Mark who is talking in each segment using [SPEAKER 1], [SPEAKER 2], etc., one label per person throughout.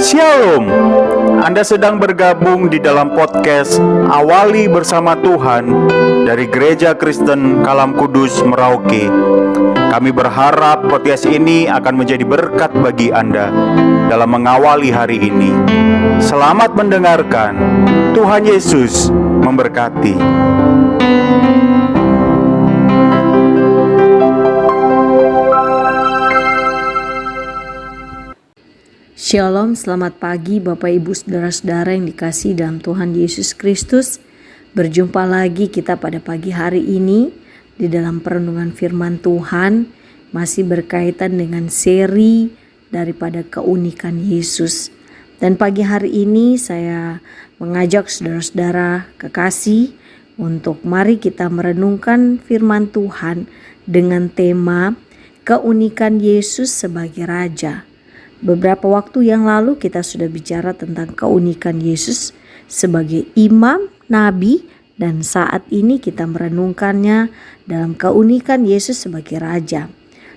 [SPEAKER 1] Shalom. Anda sedang bergabung di dalam podcast Awali Bersama Tuhan dari Gereja Kristen Kalam Kudus Merauke. Kami berharap podcast ini akan menjadi berkat bagi Anda dalam mengawali hari ini. Selamat mendengarkan. Tuhan Yesus memberkati.
[SPEAKER 2] Shalom, selamat pagi Bapak Ibu Saudara-saudara yang dikasihi dalam Tuhan Yesus Kristus. Berjumpa lagi kita pada pagi hari ini di dalam perenungan firman Tuhan, masih berkaitan dengan seri daripada keunikan Yesus. Dan pagi hari ini saya mengajak saudara-saudara kekasih untuk mari kita merenungkan firman Tuhan dengan tema keunikan Yesus sebagai Raja. Beberapa waktu yang lalu kita sudah bicara tentang keunikan Yesus sebagai imam, nabi, dan saat ini kita merenungkannya dalam keunikan Yesus sebagai Raja.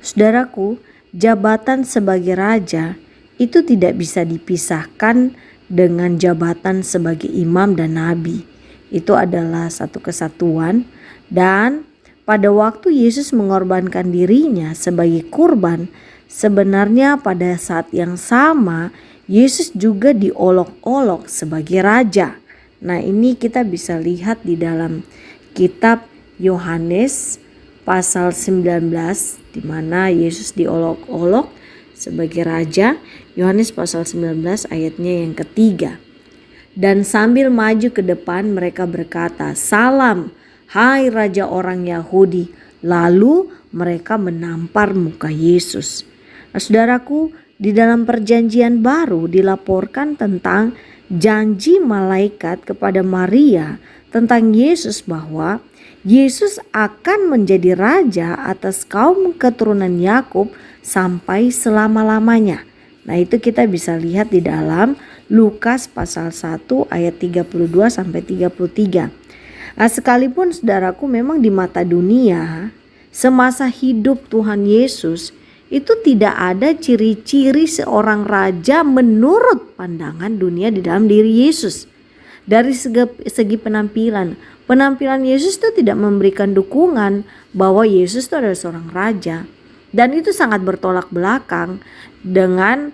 [SPEAKER 2] Saudaraku, jabatan sebagai Raja itu tidak bisa dipisahkan dengan jabatan sebagai imam dan nabi. Itu adalah satu kesatuan, dan pada waktu Yesus mengorbankan dirinya sebagai kurban, sebenarnya pada saat yang sama Yesus juga diolok-olok sebagai raja. Nah, ini kita bisa lihat di dalam kitab Yohanes pasal 19 di mana Yesus diolok-olok sebagai raja. Yohanes pasal 19 ayatnya yang ketiga. Dan sambil maju ke depan mereka berkata, "Salam, hai Raja orang Yahudi." Lalu mereka menampar muka Yesus. Nah, saudaraku, di dalam perjanjian baru dilaporkan tentang janji malaikat kepada Maria tentang Yesus bahwa Yesus akan menjadi raja atas kaum keturunan Yakub sampai selama-lamanya. Nah, itu kita bisa lihat di dalam Lukas pasal 1 ayat 32 sampai 33. Nah, sekalipun saudaraku memang di mata dunia semasa hidup Tuhan Yesus itu tidak ada ciri-ciri seorang raja menurut pandangan dunia di dalam diri Yesus. Dari segi penampilan Yesus itu tidak memberikan dukungan bahwa Yesus itu adalah seorang raja. Dan itu sangat bertolak belakang dengan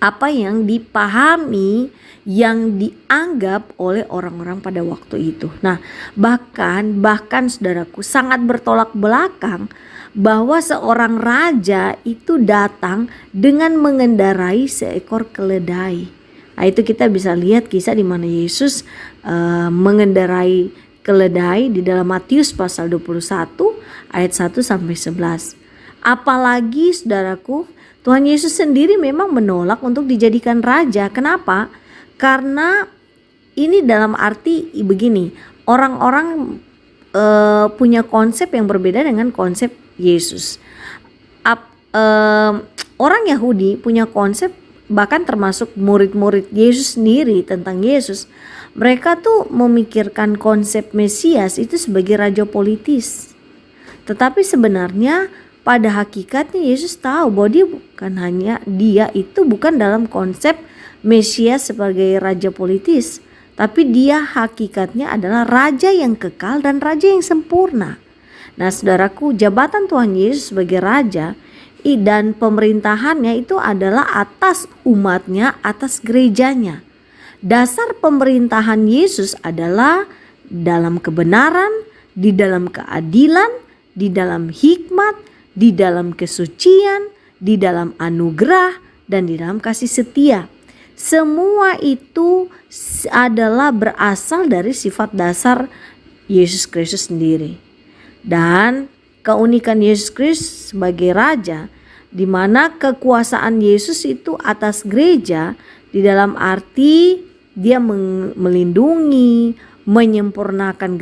[SPEAKER 2] apa yang dipahami, yang dianggap oleh orang-orang pada waktu itu. Nah, bahkan saudaraku, sangat bertolak belakang bahwa seorang raja itu datang dengan mengendarai seekor keledai. Nah, itu kita bisa lihat kisah di mana Yesus mengendarai keledai di dalam Matius pasal 21 ayat 1 sampai 11. Apalagi saudaraku, Tuhan Yesus sendiri memang menolak untuk dijadikan raja. Kenapa? Karena ini dalam arti begini, orang-orang punya konsep yang berbeda dengan konsep Yesus. Orang Yahudi punya konsep, bahkan termasuk murid-murid Yesus sendiri tentang Yesus. Mereka tuh memikirkan konsep Mesias itu sebagai raja politis. Tetapi sebenarnya pada hakikatnya Yesus tahu bahwa dia itu bukan dalam konsep Mesias sebagai raja politis. Tapi dia hakikatnya adalah raja yang kekal dan raja yang sempurna. Nah, saudaraku, jabatan Tuhan Yesus sebagai raja dan pemerintahannya itu adalah atas umatnya, atas gerejanya. Dasar pemerintahan Yesus adalah dalam kebenaran, di dalam keadilan, di dalam hikmat, di dalam kesucian, di dalam anugerah, dan di dalam kasih setia. Semua itu adalah berasal dari sifat dasar Yesus Kristus sendiri. Dan keunikan Yesus Kristus sebagai raja, di mana kekuasaan Yesus itu atas gereja, di dalam arti dia melindungi, menyempurnakan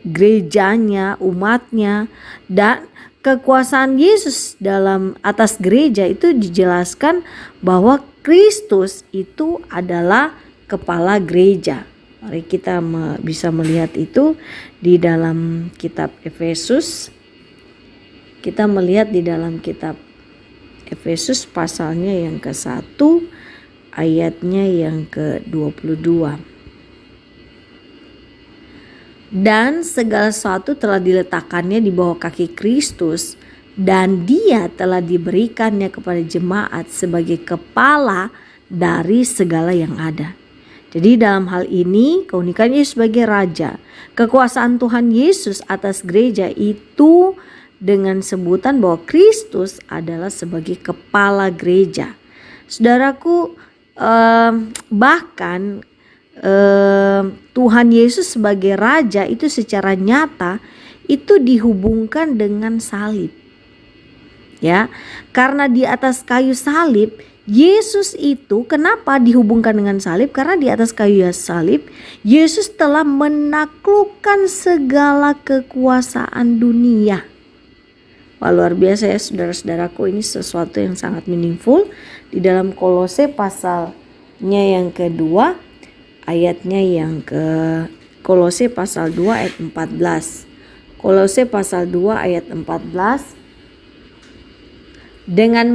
[SPEAKER 2] gerejanya, umatnya, dan kekuasaan Yesus dalam atas gereja itu dijelaskan bahwa Kristus itu adalah kepala gereja. Mari kita bisa melihat itu di dalam kitab Efesus. Kita melihat di dalam kitab Efesus pasalnya yang ke-1 ayatnya yang ke-22. Dan segala sesuatu telah diletakkannya di bawah kaki Kristus, dan Dia telah diberikannya kepada jemaat sebagai kepala dari segala yang ada. Jadi dalam hal ini keunikan Yesus sebagai Raja, kekuasaan Tuhan Yesus atas gereja itu dengan sebutan bahwa Kristus adalah sebagai kepala gereja. Saudaraku, bahkan Tuhan Yesus sebagai Raja itu secara nyata itu dihubungkan dengan salib. Ya, karena di atas kayu salib Yesus itu kenapa dihubungkan dengan salib? Karena di atas kayu salib Yesus telah menaklukkan segala kekuasaan dunia. Wah, luar biasa ya saudara-saudaraku, ini sesuatu yang sangat meaningful. Di dalam Kolose pasalnya yang kedua ayatnya yang Kolose pasal 2 ayat 14. Kolose pasal 2 ayat 14. Dengan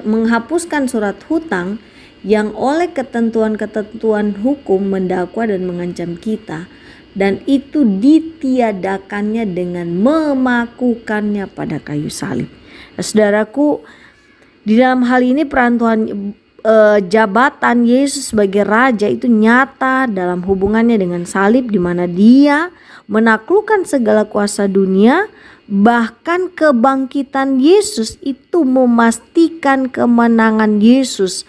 [SPEAKER 2] menghapuskan surat hutang yang oleh ketentuan-ketentuan hukum mendakwa dan mengancam kita, dan itu ditiadakannya dengan memakukannya pada kayu salib. Nah, saudaraku, di dalam hal ini peran Tuhan, jabatan Yesus sebagai Raja itu nyata dalam hubungannya dengan salib, di mana Dia menaklukkan segala kuasa dunia. Bahkan kebangkitan Yesus itu memastikan kemenangan Yesus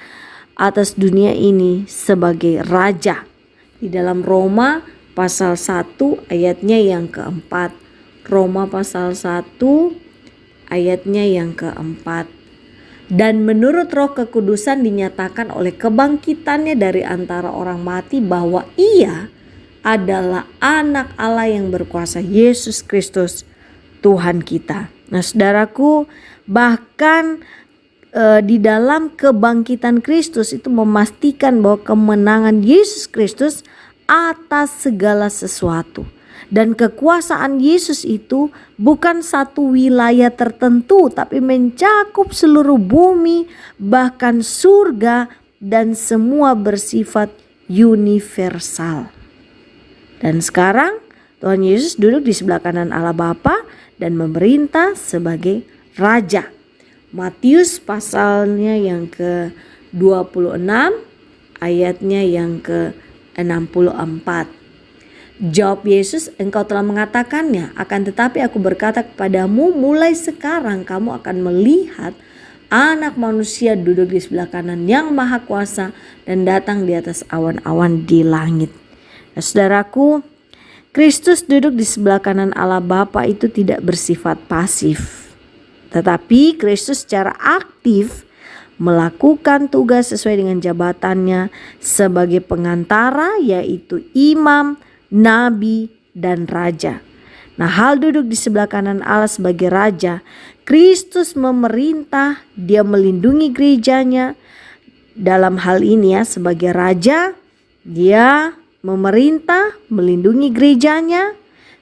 [SPEAKER 2] atas dunia ini sebagai Raja. Di dalam Roma pasal 1 ayatnya yang keempat. Roma pasal 1 ayatnya yang keempat. Dan menurut Roh Kekudusan dinyatakan oleh kebangkitannya dari antara orang mati bahwa Ia adalah anak Allah yang berkuasa, Yesus Kristus Tuhan kita. Nah, saudaraku, bahkan di dalam kebangkitan Kristus itu memastikan bahwa kemenangan Yesus Kristus atas segala sesuatu. Dan kekuasaan Yesus itu bukan satu wilayah tertentu, tapi mencakup seluruh bumi, bahkan surga, dan semua bersifat universal. Dan sekarang Tuhan Yesus duduk di sebelah kanan Allah Bapa dan memerintah sebagai Raja. Matius pasalnya yang ke-26 ayatnya yang ke-64. Jawab Yesus, engkau telah mengatakannya, akan tetapi aku berkata kepadamu, mulai sekarang kamu akan melihat Anak Manusia duduk di sebelah kanan Yang Maha Kuasa dan datang di atas awan-awan di langit. Nah, saudaraku, Kristus duduk di sebelah kanan Allah Bapa itu tidak bersifat pasif. Tetapi Kristus secara aktif melakukan tugas sesuai dengan jabatannya sebagai pengantara, yaitu imam, nabi, dan raja. Nah, hal duduk di sebelah kanan Allah sebagai Raja, Kristus memerintah, Dia melindungi gerejanya. Dalam hal ini ya, sebagai Raja, Dia memerintah, melindungi gerejanya.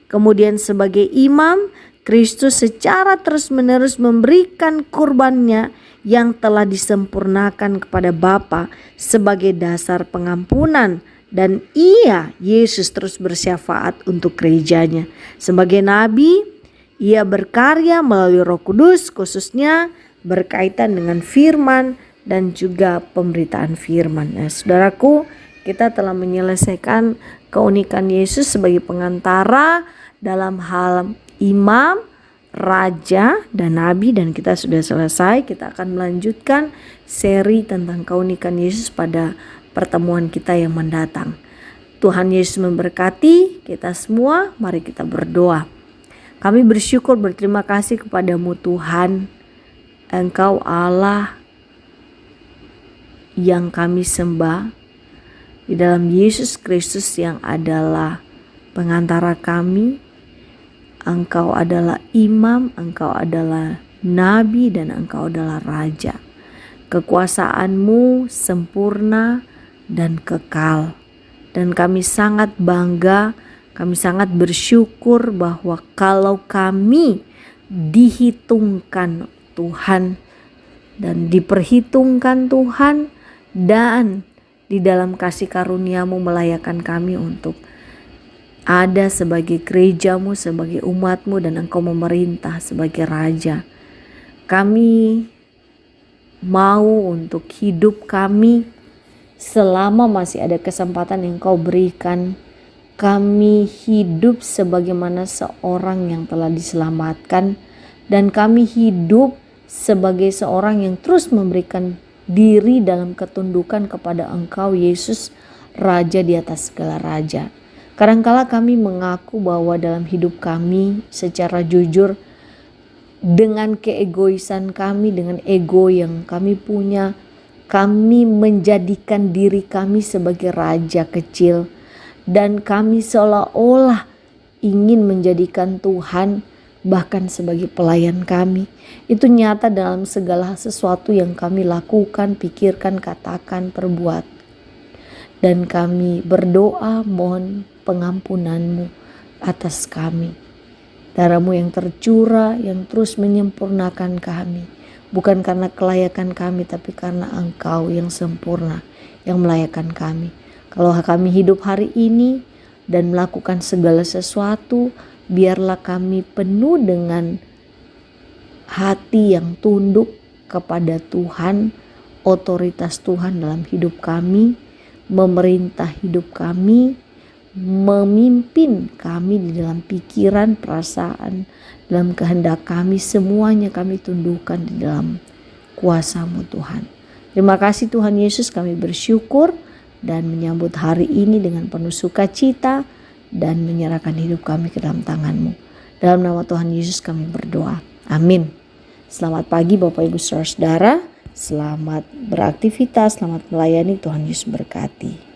[SPEAKER 2] Kemudian sebagai imam, Kristus secara terus-menerus memberikan kurbannya yang telah disempurnakan kepada Bapa sebagai dasar pengampunan. Dan Ia, Yesus, terus bersyafaat untuk gerejanya. Sebagai nabi, Ia berkarya melalui Roh Kudus, khususnya berkaitan dengan firman dan juga pemberitaan firman. Nah, saudaraku, kita telah menyelesaikan keunikan Yesus sebagai pengantara dalam hal imam, raja, dan nabi, dan kita sudah selesai. Kita akan melanjutkan seri tentang keunikan Yesus pada pertemuan kita yang mendatang. Tuhan Yesus memberkati kita semua. Mari kita berdoa. Kami bersyukur, berterima kasih kepadamu Tuhan. Engkau Allah yang kami sembah. Di dalam Yesus Kristus yang adalah pengantara kami, Engkau adalah imam, Engkau adalah nabi, dan Engkau adalah raja. Kekuasaan-Mu sempurna dan kekal. Dan kami sangat bangga, kami sangat bersyukur bahwa kalau kami dihitungkan Tuhan dan diperhitungkan Tuhan, dan di dalam kasih karunia-Mu melayakkan kami untuk ada sebagai gereja-Mu, sebagai umat-Mu, dan Engkau memerintah sebagai Raja. Kami mau untuk hidup kami selama masih ada kesempatan yang Kau berikan, kami hidup sebagaimana seorang yang telah diselamatkan, dan kami hidup sebagai seorang yang terus memberikan diri dalam ketundukan kepada Engkau, Yesus, Raja di atas segala raja. Kadangkala kami mengaku bahwa dalam hidup kami secara jujur, dengan keegoisan kami, dengan ego yang kami punya, kami menjadikan diri kami sebagai raja kecil, dan kami seolah-olah ingin menjadikan Tuhan bahkan sebagai pelayan kami. Itu nyata dalam segala sesuatu yang kami lakukan, pikirkan, katakan, perbuat. Dan kami berdoa mohon pengampunan-Mu atas kami. Darah-Mu yang tercurah yang terus menyempurnakan kami. Bukan karena kelayakan kami, tapi karena Engkau yang sempurna yang melayakkan kami. Kalau kami hidup hari ini dan melakukan segala sesuatu, biarlah kami penuh dengan hati yang tunduk kepada Tuhan, otoritas Tuhan dalam hidup kami, memerintah hidup kami, memimpin kami di dalam pikiran, perasaan, dalam kehendak kami, semuanya kami tundukkan di dalam kuasa-Mu Tuhan. Terima kasih Tuhan Yesus, kami bersyukur dan menyambut hari ini dengan penuh sukacita dan menyerahkan hidup kami ke dalam tangan-Mu. Dalam nama Tuhan Yesus kami berdoa. Amin. Selamat pagi Bapak Ibu Saudara-saudara. Selamat beraktivitas, selamat melayani. Tuhan Yesus berkati.